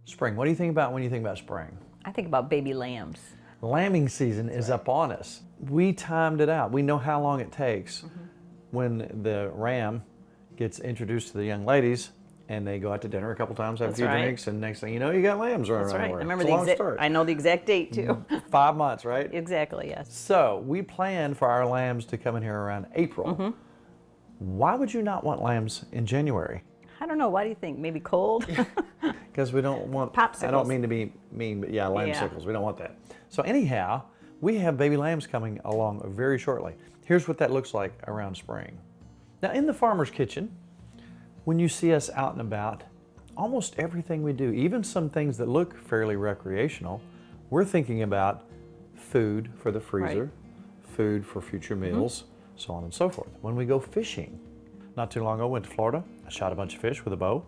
Spring. What do you think about when you think about spring? I think about baby lambs. Lambing season is upon us. We timed it out. We know how long it takes when the ram gets introduced to the young ladies and they go out to dinner a couple times, have a few drinks, and next thing you know, you got lambs running around everywhere. I remember I know the exact date too. 5 months, right? Exactly, yes. So we plan for our lambs to come in here around April. Why would you not want lambs in January? I don't know. Why do you think? Maybe cold? Because we don't want popsicles. I don't mean to be mean, but yeah, lambsicles. We don't want that. So anyhow, we have baby lambs coming along very shortly. Here's what that looks like around spring. Now in the farmer's kitchen, when you see us out and about, almost everything we do, even some things that look fairly recreational, we're thinking about food for the freezer, food for future meals, so on and so forth. When we go fishing, not too long ago, went to Florida, I shot a bunch of fish with a bow.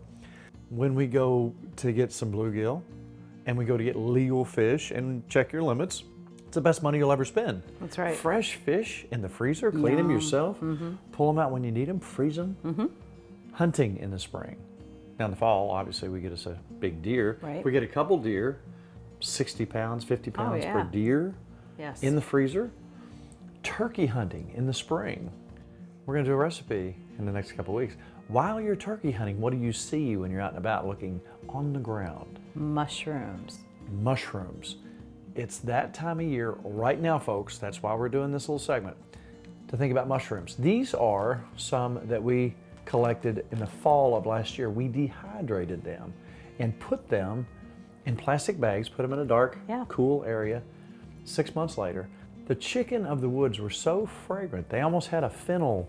When we go to get some bluegill, and we go to get legal fish and check your limits, it's the best money you'll ever spend. That's right. Fresh fish in the freezer, clean them yourself, pull them out when you need them, freeze them. Hunting in the spring. Now in the fall, obviously we get us a big deer. Right. We get a couple deer, 60 pounds, 50 pounds per deer in the freezer. Turkey hunting in the spring. We're gonna do a recipe in the next couple weeks. While you're turkey hunting, what do you see when you're out and about looking on the ground? Mushrooms. Mushrooms. It's that time of year right now, folks. That's why we're doing this little segment, to think about mushrooms. These are some that we collected in the fall of last year. We dehydrated them and put them in plastic bags, put them in a dark, cool area. 6 months later, the chicken of the woods were so fragrant, they almost had a fennel,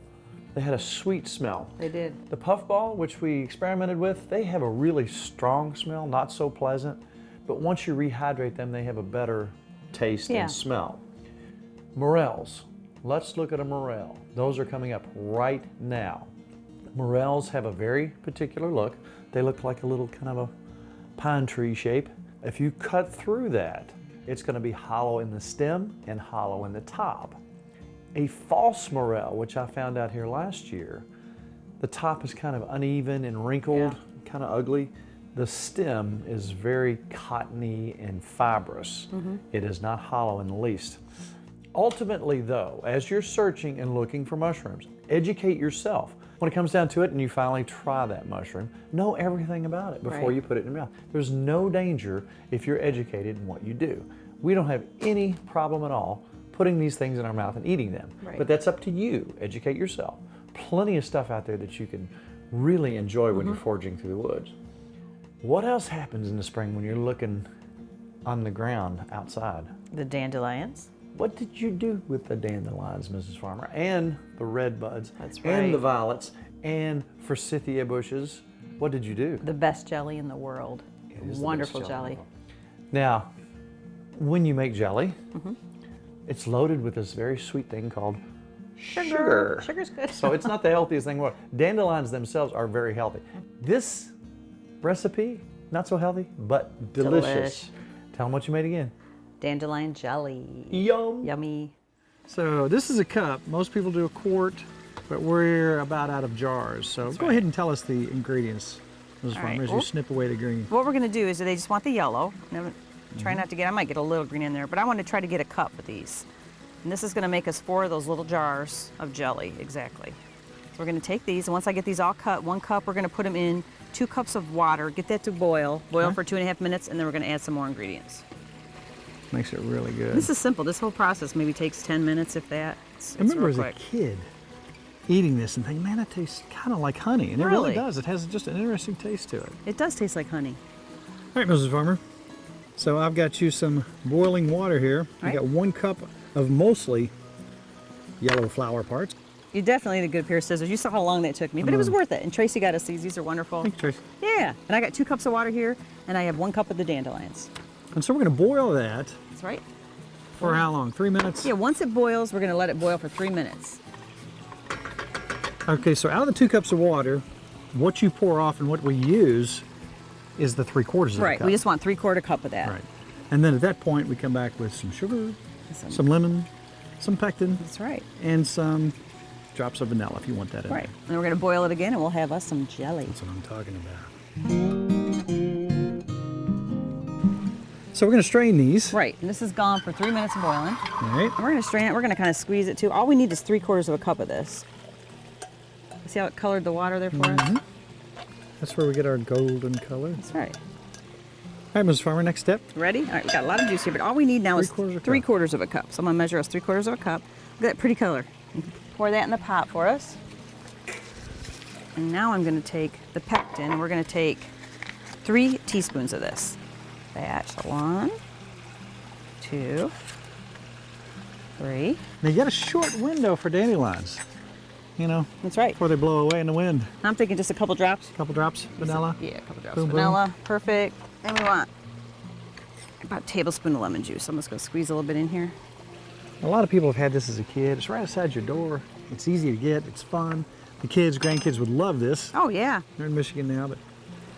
they had a sweet smell. They did. The puffball, which we experimented with, they have a really strong smell, not so pleasant, but once you rehydrate them, they have a better taste and smell. Morels. Let's look at a morel. Those are coming up right now. Morels have a very particular look. They look like a little kind of a pine tree shape. If you cut through that, it's going to be hollow in the stem and hollow in the top. A false morel, which I found out here last year, the top is kind of uneven and wrinkled, kind of ugly. The stem is very cottony and fibrous. It is not hollow in the least. Ultimately though, as you're searching and looking for mushrooms, educate yourself. When it comes down to it and you finally try that mushroom, know everything about it before you put it in your mouth. There's no danger if you're educated in what you do. We don't have any problem at all putting these things in our mouth and eating them. But that's up to you. Educate yourself. Plenty of stuff out there that you can really enjoy when you're foraging through the woods. What else happens in the spring when you're looking on the ground outside? The dandelions. What did you do with the dandelions, Mrs. Farmer? And the red buds. That's right. And the violets and forsythia bushes. What did you do? The best jelly in the world. It is Wonderful the best jelly. jelly. Now, when you make jelly, it's loaded with this very sweet thing called sugar. Sugar's good. So it's not the healthiest thing in the world. Dandelions themselves are very healthy. This recipe, not so healthy, but delicious. Delish. Tell them what you made again. Dandelion jelly. Yum. Yummy. So this is a cup. Most people do a quart, but we're about out of jars. So go ahead and tell us the ingredients, Mrs. Farmer, as you snip away the green. What we're going to do is they just want the yellow. Now, try not to get, I might get a little green in there, but I want to try to get a cup of these. And this is going to make us 4 of those little jars of jelly, exactly. So we're going to take these, and once I get these all cut, 1 cup, we're going to put them in 2 cups of water, get that to boil for 2.5 minutes, and then we're going to add some more ingredients. Makes it really good. This is simple. This whole process maybe takes 10 minutes, if that. It's I remember real as quick. a kid eating this and thinking, man, that tastes kind of like honey. And it really does. It has just an interesting taste to it. It does taste like honey. All right, Mrs. Farmer. So I've got you some boiling water here. I got 1 cup of mostly yellow flower parts. You definitely need a good pair of scissors. You saw how long that took me, but it was worth it. And Tracy got us these. These are wonderful. Thanks, Tracy. Yeah. And I got 2 cups of water here, and I have 1 cup of the dandelions. And so we're going to boil that. That's right. For how long? 3 minutes? Yeah, once it boils, we're going to let it boil for 3 minutes. Okay, so out of the 2 cups of water, what you pour off and what we use is the 3/4 of the cup. Right, we just want 3/4 cup of that. Right. And then at that point, we come back with some sugar, some lemon, some pectin. That's right. And some drops of vanilla if you want that in there. And then we're going to boil it again, and we'll have us some jelly. That's what I'm talking about. So we're going to strain these. Right, and this is gone for 3 minutes of boiling. All right. And we're gonna strain it. We're gonna kind of squeeze it too. All we need is 3/4 of a cup of this. See how it colored the water there for us? That's where we get our golden color. That's right. All right, Mrs. Farmer, next step. Ready? All right, we got a lot of juice here, but all we need now is 3/4 cup. 3/4 of a cup. So I'm gonna measure us 3/4 of a cup. Look at that pretty color. Pour that in the pot for us. And now I'm gonna take the pectin, and we're gonna take 3 teaspoons of this. That, so 1, 2, 3. Now you got a short window for dandelions. You know, That's right. before they blow away in the wind. I'm thinking just a couple drops. A couple drops vanilla. Yeah, a couple drops Boom, of boom. vanilla. Perfect. And we want about a tablespoon of lemon juice. I'm just gonna squeeze a little bit in here. A lot of people have had this as a kid. It's right outside your door. It's easy to get. It's fun. The kids, grandkids would love this. Oh yeah. They're in Michigan now, but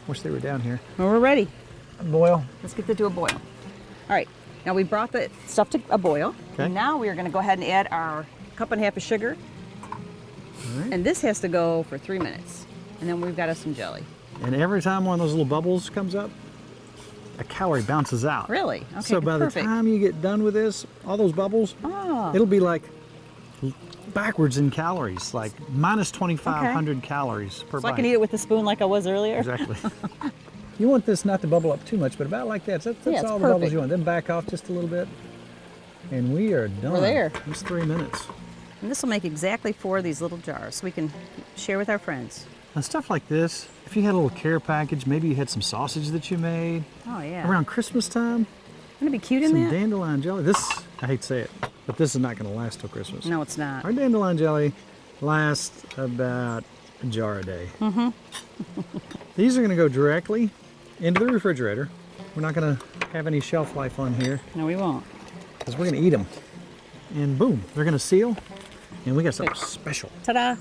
wish they were down here. Well, we're ready. Boil. Let's get it to a boil. All right. Now we brought the stuff to a boil. Okay. And now we are gonna go ahead and add our 1.5 cups of sugar. All right. And this has to go for 3 minutes. And then we've got us some jelly. And every time one of those little bubbles comes up, a calorie bounces out. Really? Okay, So by perfect. the time you get done with this, all those bubbles, Oh. it'll be like backwards in calories, like minus 2,500 calories per So I bite. can eat it with a spoon like I was earlier? Exactly. You want this not to bubble up too much, but about like that. That's Yeah, it's all the bubbles perfect. you want. Then back off just a little bit. And we are done. We're there. It's 3 minutes. And this will make exactly 4 of these little jars so we can share with our friends. And stuff like this, if you had a little care package, maybe you had some sausage that you made Oh yeah. around Christmas time, Wouldn't it be cute in some that? dandelion jelly. This, I hate to say it, but this is not going to last till Christmas. No, it's not. Our dandelion jelly lasts about a jar a day. These are going to go directly into the refrigerator. We're not going to have any shelf life on here No, we won't. because we're going to eat them. And boom, they're going to seal, and we got something special. Ta-da!